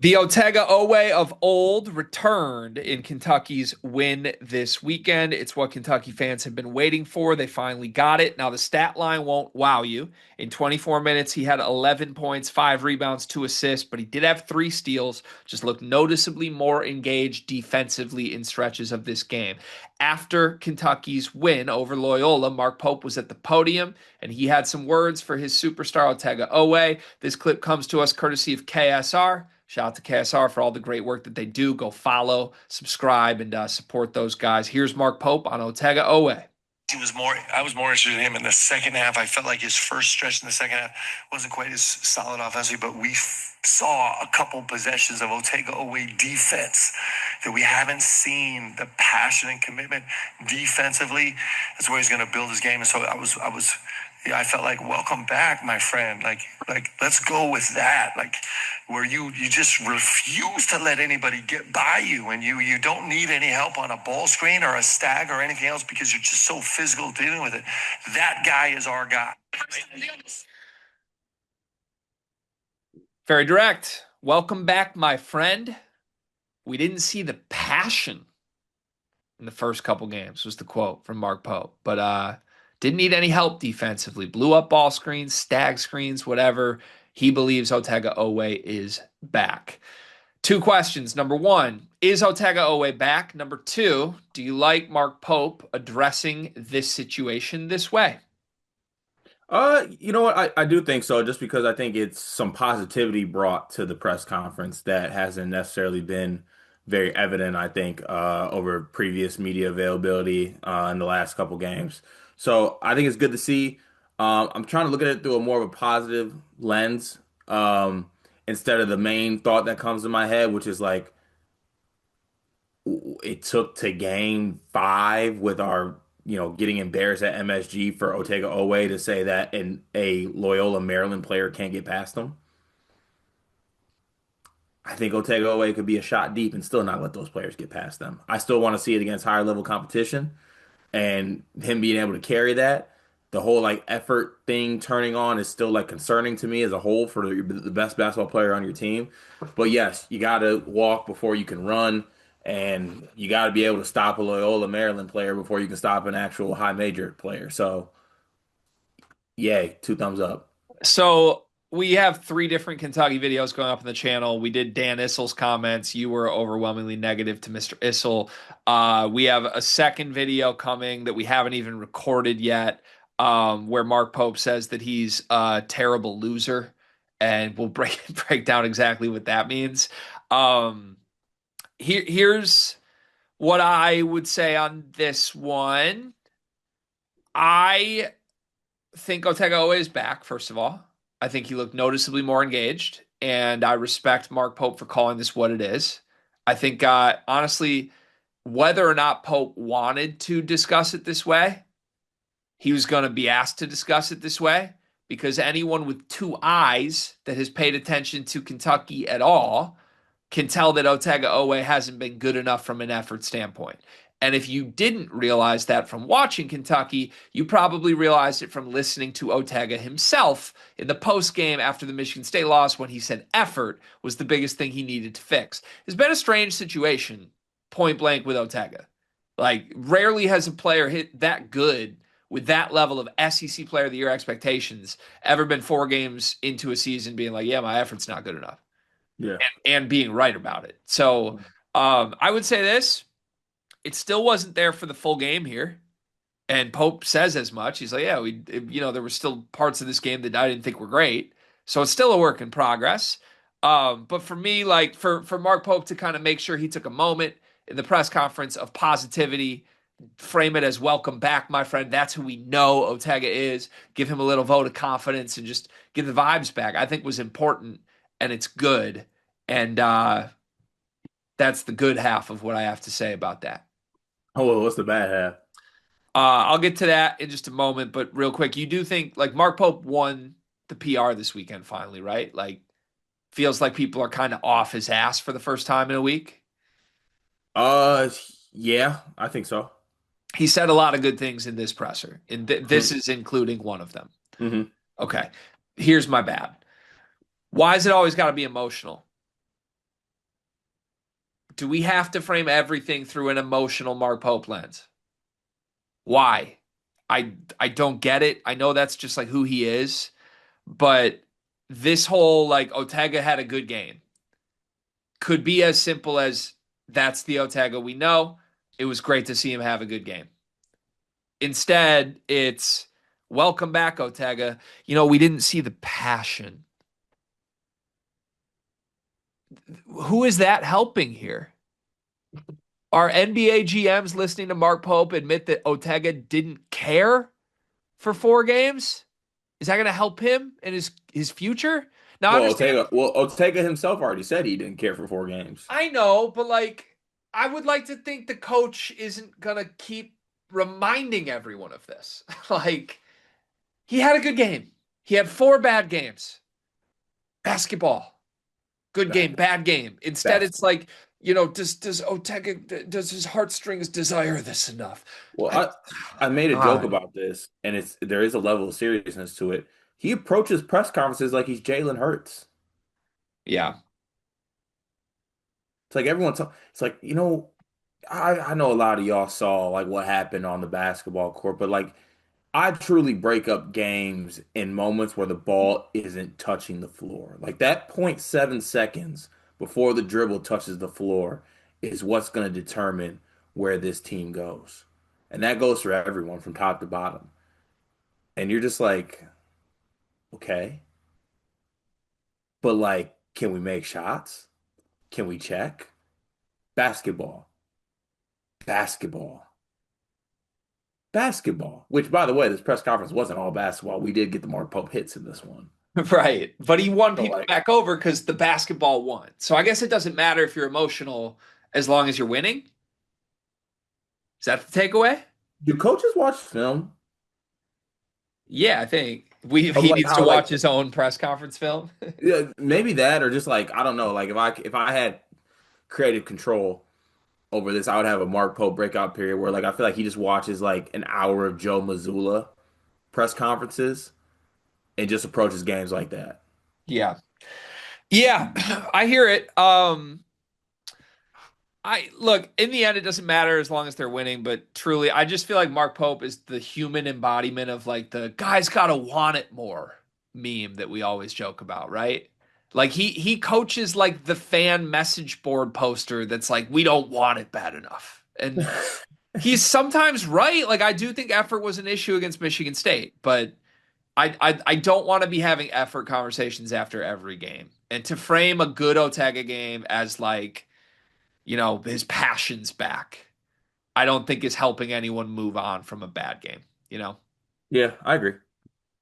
The Otega Oweh of old returned in Kentucky's win this weekend. It's what Kentucky fans have been waiting for. They finally got it. Now, the stat line won't wow you. In 24 minutes, he had 11 points, 5 rebounds, 2 assists, but he did have 3 steals, just looked noticeably more engaged defensively in stretches of this game. After Kentucky's win over Loyola, Mark Pope was at the podium and he had some words for his superstar Otega Oweh. This clip comes to us courtesy of KSR. Shout out to KSR for all the great work that they do. Go follow, subscribe, and support those guys. Here's Mark Pope on Otega Oweh. I was more interested in him in the second half. I felt like his first stretch in the second half wasn't quite as solid offensively, but we saw a couple possessions of Otega Oweh defense that we haven't seen. The passion and commitment defensively, that's where he's going to build his game. And so I felt like, welcome back, my friend. Like let's go with that. Like where you just refuse to let anybody get by you, and you don't need any help on a ball screen or a stag or anything else because you're just so physical dealing with it. That guy is our guy. Very direct. Welcome back, my friend. We didn't see the passion in the first couple games, was the quote from Mark Pope. But didn't need any help defensively. Blew up ball screens, stag screens, whatever. He believes Otega Oweh is back. 2 questions. Number one, is Otega Oweh back? Number two, do you like Mark Pope addressing this situation this way? You know what? I do think so, just because I think it's some positivity brought to the press conference that hasn't necessarily been very evident, I think, over previous media availability in the last couple games. So I think it's good to see. I'm trying to look at it through a more of a positive lens, instead of the main thought that comes to my head, which is like it took to game 5 with our, getting embarrassed at MSG for Otega Oweh to say that a Loyola Maryland player can't get past them. I think Otega Oweh could be a shot deep and still not let those players get past them. I still want to see it against higher level competition and him being able to carry that. The whole like effort thing turning on is still like concerning to me as a whole for the best basketball player on your team. But yes, you got to walk before you can run, and you got to be able to stop a Loyola Maryland player before you can stop an actual high major player. So, yay, 2 thumbs up. So we have 3 different Kentucky videos going up on the channel. We did Dan Issel's comments. You were overwhelmingly negative to Mr. Issel. We have a second video coming that we haven't even recorded yet, where Mark Pope says that he's a terrible loser, and we'll break down exactly what that means. Um, here's what I would say on this one. I think Otega Oweh is back, first of all. I think he looked noticeably more engaged, and I respect Mark Pope for calling this what it is. I think, honestly, whether or not Pope wanted to discuss it this way, he was going to be asked to discuss it this way because anyone with 2 eyes that has paid attention to Kentucky at all can tell that Otega Oweh hasn't been good enough from an effort standpoint. And if you didn't realize that from watching Kentucky, you probably realized it from listening to Otega himself in the post game after the Michigan State loss when he said effort was the biggest thing he needed to fix. It's been a strange situation, point blank, with Otega. Like, rarely has a player hit that good with that level of SEC player of the year expectations ever been 4 games into a season being like, yeah, my effort's not good enough, Yeah. and being right about it. So I would say this. It still wasn't there for the full game here. And Pope says as much. He's like, yeah, there were still parts of this game that I didn't think were great. So it's still a work in progress. But for me, like for Mark Pope to kind of make sure he took a moment in the press conference of positivity, frame it as welcome back, my friend. That's who we know Otega is. Give him a little vote of confidence and just give the vibes back. I think was important, and it's good. And that's the good half of what I have to say about that. Oh, well, what's the bad half? I'll get to that in just a moment, but real quick, you do think like Mark Pope won the PR this weekend finally, right? Like, feels like people are kind of off his ass for the first time in a week. Uh, yeah, I think so. He said a lot of good things in this presser, and this is including one of them. Mm-hmm. Okay, here's my bad. Why is it always got to be emotional? Do we have to frame everything through an emotional Mark Pope lens? Why? I don't get it. I know that's just like who he is, but this whole like Otega had a good game could be as simple as that's the Otega we know. It was great to see him have a good game. Instead, it's welcome back, Otega. We didn't see the passion. Who is that helping here? Are NBA GMs listening to Mark Pope admit that Otega didn't care for 4 games? Is that going to help him in his future? Now, I understand. Well, Otega himself already said he didn't care for 4 games. I know, but like, I would like to think the coach isn't going to keep reminding everyone of this. Like, he had a good game. He had 4 bad games. Basketball. Good game, That, bad game. Instead, that's it's like, does Otega, does his heartstrings desire this enough? well, I, I made a joke God. about this, and there is a level of seriousness to it. He approaches press conferences like he's Jalen Hurts. Yeah. It's like it's like, I know a lot of y'all saw like what happened on the basketball court, but like I truly break up games in moments where the ball isn't touching the floor. Like that point 0.7 seconds before the dribble touches the floor is what's going to determine where this team goes. And that goes for everyone from top to bottom. And you're just like, okay, but like, can we make shots? Can we check? Basketball, basketball, basketball. Which, by the way, this press conference wasn't all basketball. We did get the Mark Pope hits in this one. Right. But he won So people like, back over because the basketball won. So I guess it doesn't matter if you're emotional as long as you're winning. Is that the takeaway? do coaches watch film Yeah, I think of he like needs to how watch like his own press conference film. yeah, maybe that or just like I don't know, like if I had creative control over this, I would have a Mark Pope breakout period where like I feel like he just watches like an hour of Joe Mazzulla press conferences and just approaches games like that. Yeah. Yeah, I hear it. I look, in the end, it doesn't matter as long as they're winning, but truly, I just feel like Mark Pope is the human embodiment of like the guys gotta want it more meme that we always joke about, right? Like he coaches like the fan message board poster that's like, we don't want it bad enough. And he's sometimes right. Like I do think effort was an issue against Michigan State, but I don't want to be having effort conversations after every game. And to frame a good Otega game as like his passion's back, I don't think is helping anyone move on from a bad game, you know? Yeah, I agree.